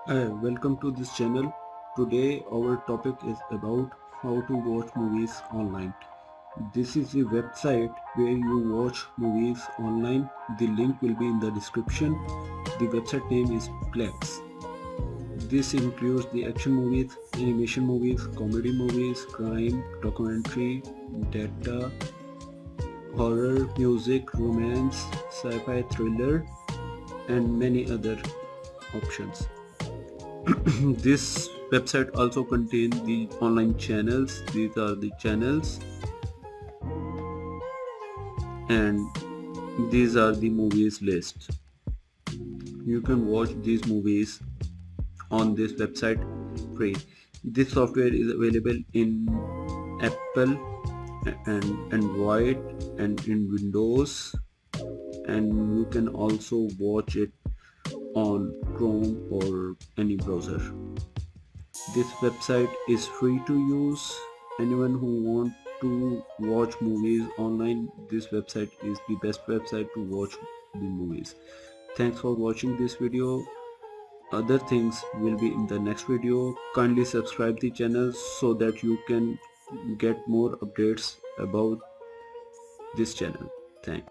Hi, welcome to this channel. Today our topic is about how to watch movies online. This is the website where you watch movies online. The link will be in the description. The website name is Plex. This includes the action movies, animation movies, comedy movies, crime, documentary, data, horror, music, romance, sci-fi, thriller, and many other options. This website also contains the online channels. These are the channels, and these are the movies list. You can watch these movies on this website free. This software is available in Apple and Android and in Windows, and you can also watch it on Chrome or any browser. This website is free to use. Anyone who want to watch movies online, this website is the best website to watch the movies. Thanks for watching this video. Other things will be in the next video. Kindly subscribe the channel so that you can get more updates about this channel. Thanks.